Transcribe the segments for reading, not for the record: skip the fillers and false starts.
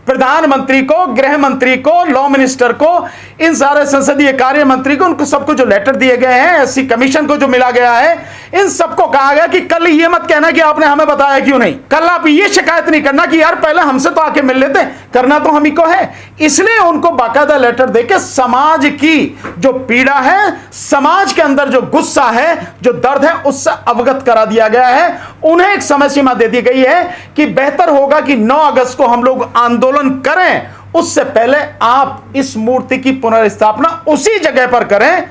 प्रधानमंत्री को, गृह मंत्री को, लॉ मिनिस्टर को, इन सारे संसदीय कार्य मंत्री को, उनको सबको जो लेटर दिए गए हैं, एससी कमीशन को जो मिला गया है, इन सबको कहा गया कि कल ये मत कहना कि आपने हमें बताया क्यों नहीं। कल आप ये शिकायत नहीं करना कि यार पहले हमसे तो आके मिल लेते, करना तो हम ही को है। इसलिए उनको बाकायदा लेटर देके समाज की जो पीड़ा है, समाज के अंदर जो गुस्सा है, जो दर्द है, उससे अवगत करा दिया गया है। उन्हें एक समय सीमा दे दी गई है कि बेहतर होगा कि 9 अगस्त को हम लोग आंदोलन करें, उससे पहले आप इस मूर्ति की पुनर्स्थापना उसी जगह पर करें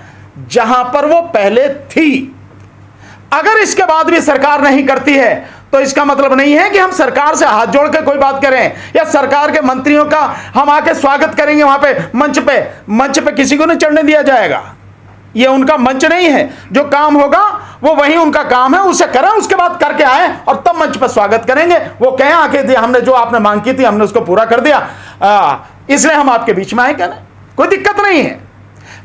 जहां पर वो पहले थी। अगर इसके बाद भी सरकार नहीं करती है तो इसका मतलब नहीं है कि हम सरकार से हाथ जोड़ के कोई बात करें या सरकार के मंत्रियों का हम आके स्वागत करेंगे वहां पे मंच पे किसी को नहीं चढ़ने दिया जाएगा। ये उनका मंच नहीं है। जो काम होगा वो वही उनका काम है, उसे करें, उसके बाद करके आए और तब मंच पर स्वागत करेंगे। वो कहें आके दिया, हमने जो आपने मांग की थी हमने उसको पूरा कर दिया, इसलिए हम आपके बीच में आए, कहना कोई दिक्कत नहीं है।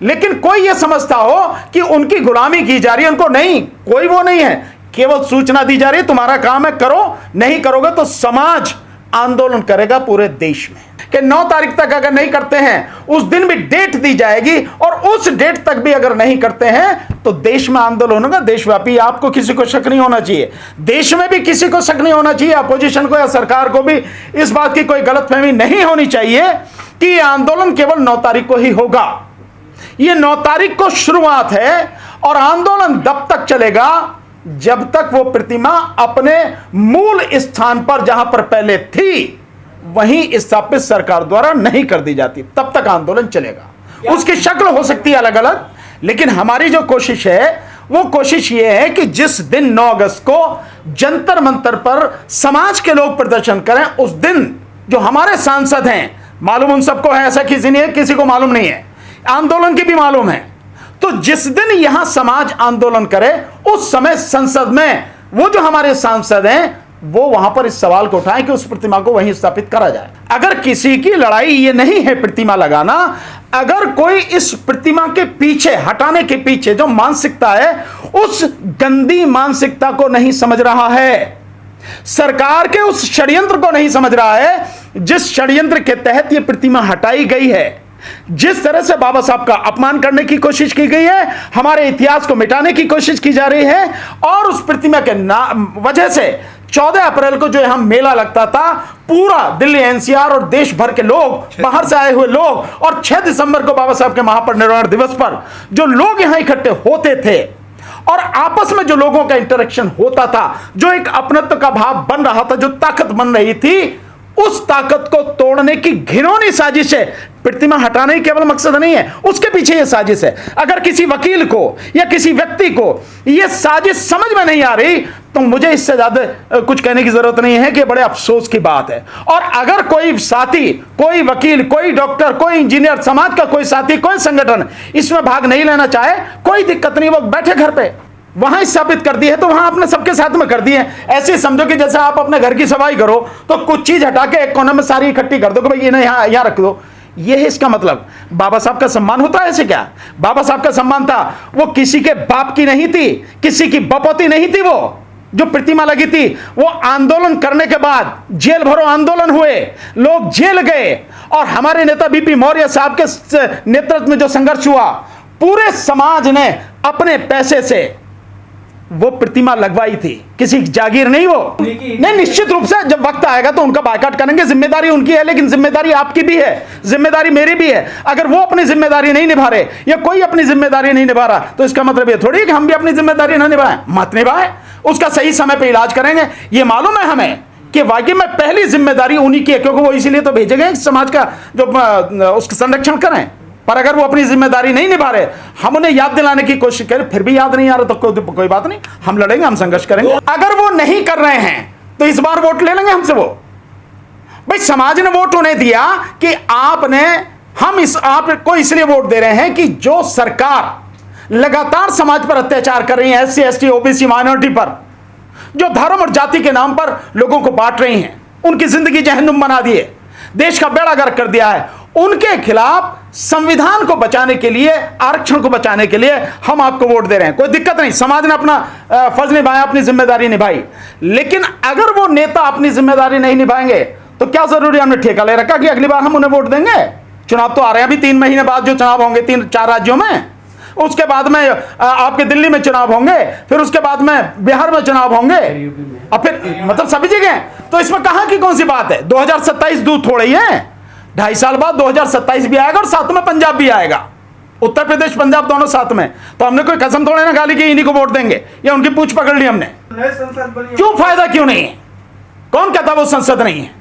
लेकिन कोई ये समझता हो कि उनकी गुलामी की जा रही है, उनको नहीं, कोई वो नहीं है, केवल सूचना दी जा रही है तुम्हारा काम है, करो, नहीं करोगे तो समाज आंदोलन करेगा पूरे देश में कि 9 तारीख तक अगर नहीं करते हैं, उस दिन भी डेट दी जाएगी और उस डेट तक भी अगर नहीं करते हैं तो देश में आंदोलन होगा, देशव्यापी। आपको किसी को शक नहीं होना चाहिए, देश में भी किसी को शक नहीं होना चाहिए, अपोजिशन को या सरकार को भी इस बात की कोई गलतफहमी नहीं होनी चाहिए कि यह आंदोलन केवल 9 तारीख को ही होगा। यह 9 तारीख को शुरुआत है और आंदोलन तब तक चलेगा जब तक वो प्रतिमा अपने मूल स्थान पर जहां पर पहले थी वहीं स्थापित सरकार द्वारा नहीं कर दी जाती, तब तक आंदोलन चलेगा। उसकी शक्ल हो सकती है अलग अलग, लेकिन हमारी जो कोशिश है वो कोशिश ये है कि जिस दिन 9 अगस्त को जंतर मंतर पर समाज के लोग प्रदर्शन करें, उस दिन जो हमारे सांसद हैं, मालूम उन सबको है, ऐसा किसी नहीं है किसी को मालूम नहीं है, आंदोलन की भी मालूम है, तो जिस दिन यहां समाज आंदोलन करे उस समय संसद में वो जो हमारे सांसद हैं वो वहां पर इस सवाल को उठाएं कि उस प्रतिमा को वहीं स्थापित करा जाए। अगर किसी की लड़ाई ये नहीं है प्रतिमा लगाना, अगर कोई इस प्रतिमा के पीछे, हटाने के पीछे जो मानसिकता है, उस गंदी मानसिकता को नहीं समझ रहा है, सरकार के उस षड्यंत्र को नहीं समझ रहा है जिस षड्यंत्र के तहत यह प्रतिमा हटाई गई है, जिस तरह से बाबा साहब का अपमान करने की कोशिश की गई है, हमारे इतिहास को मिटाने की कोशिश की जा रही है, और उस प्रतिमा के वजह से 14 अप्रैल को जो यहां मेला लगता था, पूरा दिल्ली एनसीआर और देश भर के लोग, बाहर से आए हुए लोग, और 6 दिसंबर को बाबा साहब के महापरिनिर्वाण दिवस पर जो लोग यहां इकट्ठे होते थे और आपस में जो लोगों का इंटरेक्शन होता था, जो एक अपनत्व का भाव बन रहा था, जो ताकत बन रही थी, उस ताकत को तोड़ने की घिनौनी साजिश है। प्रतिमा हटाना ही केवल मकसद नहीं है, उसके पीछे यह साजिश है। अगर किसी वकील को या किसी व्यक्ति को यह साजिश समझ में नहीं आ रही तो मुझे इससे ज्यादा कुछ कहने की जरूरत नहीं है कि बड़े अफसोस की बात है। और अगर कोई साथी, कोई वकील, कोई डॉक्टर, कोई इंजीनियर, समाज का कोई साथी, कोई संगठन इसमें भाग नहीं लेना चाहे, कोई दिक्कत नहीं, वो बैठे घर पे, वहां स्थापित कर दी है तो वहां आपने सबके साथ में कर दी है। ऐसे समझो कि जैसे आप अपने घर की सफाई करो तो कुछ चीज हटा के एक कोने में सारी इकट्ठी कर दो कि भाई ये नहीं, यहां रख दो। ये है इसका मतलब। बाबा साहब का सम्मान होता है ऐसे क्या? बाबा साहब का सम्मान था, वो किसी के बाप की नहीं थी, किसी की बपौती नहीं थी। वो जो प्रतिमा लगी थी वो आंदोलन करने के बाद जेल भरो आंदोलन हुए, लोग जेल गए, और हमारे नेता बीपी मौर्य साहब के नेतृत्व में जो संघर्ष हुआ, पूरे समाज ने अपने पैसे से वो प्रतिमा लगवाई थी, किसी जागीर नहीं। वो नहीं, निश्चित रूप से जब वक्त आएगा तो उनका बायकॉट करेंगे, जिम्मेदारी उनकी है, लेकिन जिम्मेदारी आपकी भी है, जिम्मेदारी मेरी भी है। अगर वो अपनी जिम्मेदारी नहीं निभा रहे या कोई अपनी जिम्मेदारी नहीं निभा रहा तो इसका मतलब ये थोड़ी है कि हम भी अपनी जिम्मेदारी ना निभाएं। मत निभाएं, उसका सही समय पे इलाज करेंगे। ये मालूम है हमें कि वाकई में पहली जिम्मेदारी उन्हीं की है, क्योंकि वो इसीलिए तो भेजे गए समाज का जो उसका संरक्षण करें। पर अगर वो अपनी जिम्मेदारी नहीं निभा रहे, हम उन्हें याद दिलाने की कोशिश करें, फिर भी याद नहीं आ रहा तो कोई बात नहीं, हम लड़ेंगे, हम संघर्ष करेंगे। अगर वो नहीं कर रहे हैं तो इस बार वोट ले लेंगे हमसे। वो भाई समाज ने वोट उन्हें दिया कि आपको इसलिए वोट दे रहे हैं कि जो सरकार लगातार समाज पर अत्याचार कर रही है, SC ST OBC माइनॉरिटी पर, जो धर्म और जाति के नाम पर लोगों को बांट रही हैं, उनकी जिंदगी जहन्नुम बना दिए, देश का बेड़ा गर्क कर दिया है, उनके खिलाफ संविधान को बचाने के लिए, आरक्षण को बचाने के लिए हम आपको वोट दे रहे हैं। कोई दिक्कत नहीं, समाज ने अपना फर्ज निभाया, अपनी जिम्मेदारी निभाई। लेकिन अगर वो नेता अपनी जिम्मेदारी नहीं निभाएंगे तो क्या जरूरी हमने ठेका ले रखा कि अगली बार हम उन्हें वोट देंगे? चुनाव तो आ रहे हैं अभी 3 महीने बाद जो चुनाव होंगे 3-4 राज्यों में, उसके बाद में आपके दिल्ली में चुनाव होंगे, फिर उसके बाद में बिहार में चुनाव होंगे, और फिर मतलब सभी जगह। तो इसमें कहां की कौन सी बात है? 2027 दूर थोड़े ही है, 2.5 साल बाद 2027 भी आएगा और साथ में पंजाब भी आएगा, उत्तर प्रदेश पंजाब दोनों साथ में। तो हमने कोई कसम थोड़े ना गाली की इन्हीं को वोट देंगे या उनकी पूछ पकड़ ली हमने। क्यों फायदा क्यों नहीं है? कौन कहता वो संसद नहीं है?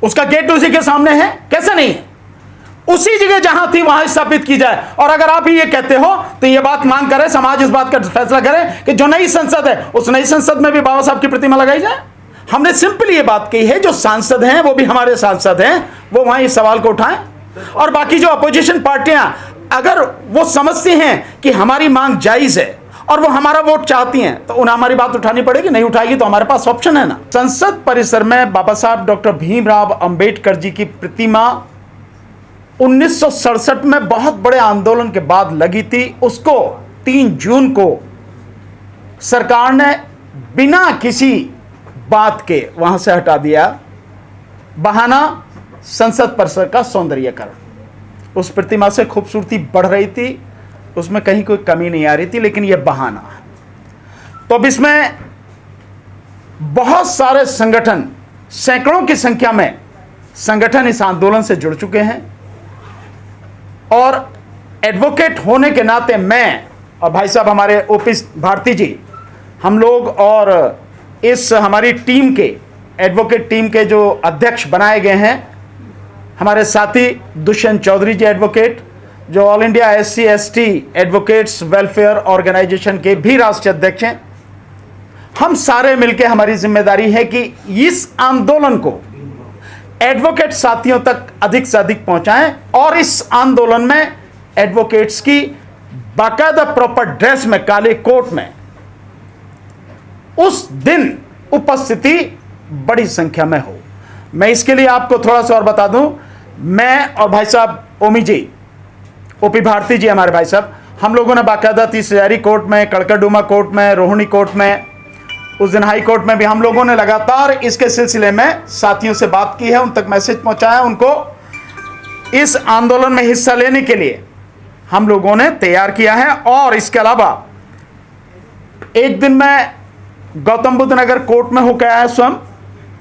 उसका गेट उसी के सामने है, कैसे नहीं है? उसी जगह जहां थी वहां स्थापित की जाए। और अगर आप ये कहते हो तो ये बात मांग करें, समाज इस बात का फैसला करे कि जो नई संसद है उस नई संसद में भी बाबा साहब की प्रतिमा लगाई जाए। हमने सिंपली ये बात कही है, जो सांसद हैं वो भी हमारे सांसद हैं, वो वहां इस सवाल को उठाएं। और बाकी जो अपोजिशन पार्टियां अगर वो समझती हैं कि हमारी मांग जायज है और वो हमारा वोट चाहती हैं, तो उन्हें हमारी बात उठानी पड़ेगी। नहीं उठाएगी तो हमारे पास ऑप्शन है ना। संसद परिसर में बाबा साहब डॉक्टर भीमराव अंबेडकर जी की प्रतिमा 1967 में बहुत बड़े आंदोलन के बाद लगी थी। उसको 3 जून को सरकार ने बिना किसी बात के वहां से हटा दिया। बहाना संसद परिसर का सौंदर्यीकरण। उस प्रतिमा से खूबसूरती बढ़ रही थी, उसमें कहीं कोई कमी नहीं आ रही थी, लेकिन यह बहाना है। तो अब इसमें बहुत सारे संगठन, सैकड़ों की संख्या में संगठन इस आंदोलन से जुड़ चुके हैं। और एडवोकेट होने के नाते मैं और भाई साहब हमारे ओपी भारती जी, हम लोग और इस हमारी टीम के एडवोकेट टीम के जो अध्यक्ष बनाए गए हैं, हमारे साथी दुष्यंत चौधरी जी एडवोकेट, जो all India SC/ST advocates welfare organisation के भी राष्ट्रीय अध्यक्ष हैं। हम सारे मिलकर हमारी जिम्मेदारी है कि इस आंदोलन को एडवोकेट साथियों तक अधिक से अधिक पहुंचाएं और इस आंदोलन में एडवोकेट्स की बाकायदा प्रॉपर ड्रेस में, काले कोट में उस दिन उपस्थिति बड़ी संख्या में हो। मैं इसके लिए आपको थोड़ा सा और बता दूं, मैं और भाई साहब ओमी जी, ओपी भारती जी हमारे भाई साहब, हम लोगों ने बाकायदा 30 हजारी कोर्ट में, कड़कड़डूमा कोर्ट में, रोहिणी कोर्ट में, उस दिन हाई कोर्ट में भी हम लोगों ने लगातार इसके सिलसिले में साथियों से बात की है, उन तक मैसेज पहुंचाया, उनको इस आंदोलन में हिस्सा लेने के लिए हम लोगों ने तैयार किया है। और इसके अलावा एक दिन मैं गौतम बुद्ध नगर कोर्ट में होकर आया, स्वयं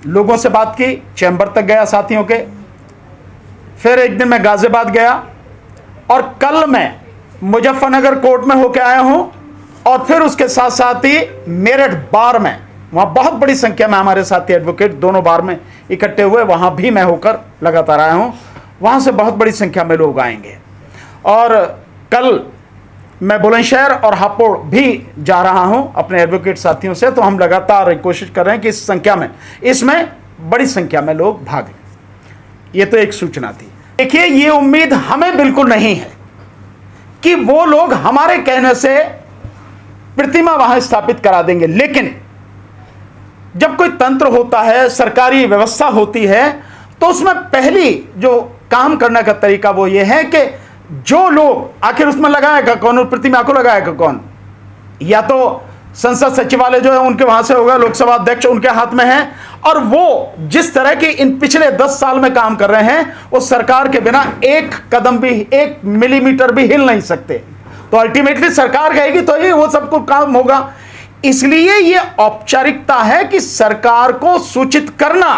लोगों से बात की, चैम्बर तक गया साथियों के। फिर एक दिन मैं गाजियाबाद गया और कल मैं मुजफ्फरनगर कोर्ट में होकर आया हूं। और फिर उसके साथ साथ ही मेरठ बार में, वहां बहुत बड़ी संख्या में हमारे साथी एडवोकेट दोनों बार में इकट्ठे हुए, वहां भी मैं होकर लगातार आया हूं। वहां से बहुत बड़ी संख्या में लोग आएंगे। और कल मैं बुलंदशहर और हापुड़ भी जा रहा हूं अपने एडवोकेट साथियों से। तो हम लगातार कोशिश कर रहे हैं कि इस संख्या में, इसमें बड़ी संख्या में लोग भाग लें। ये तो एक सूचना थी। देखिए, ये उम्मीद हमें बिल्कुल नहीं है कि वो लोग हमारे कहने से प्रतिमा वहां स्थापित करा देंगे, लेकिन जब कोई तंत्र होता है, सरकारी व्यवस्था होती है, तो उसमें पहली जो काम करने का तरीका वो ये है कि जो लोग आखिर उसमें लगाएगा कौन, उस प्रतिमा को लगाएगा कौन? या तो संसद सचिवालय जो है उनके वहां से होगा, लोकसभा अध्यक्ष उनके हाथ में है। और वो जिस तरह की इन पिछले 10 साल में काम कर रहे हैं, वो सरकार के बिना एक कदम भी, 1 मिलीमीटर भी हिल नहीं सकते। तो अल्टीमेटली सरकार कहेगी तो ही वो सबको काम होगा। इसलिए ये औपचारिकता है कि सरकार को सूचित करना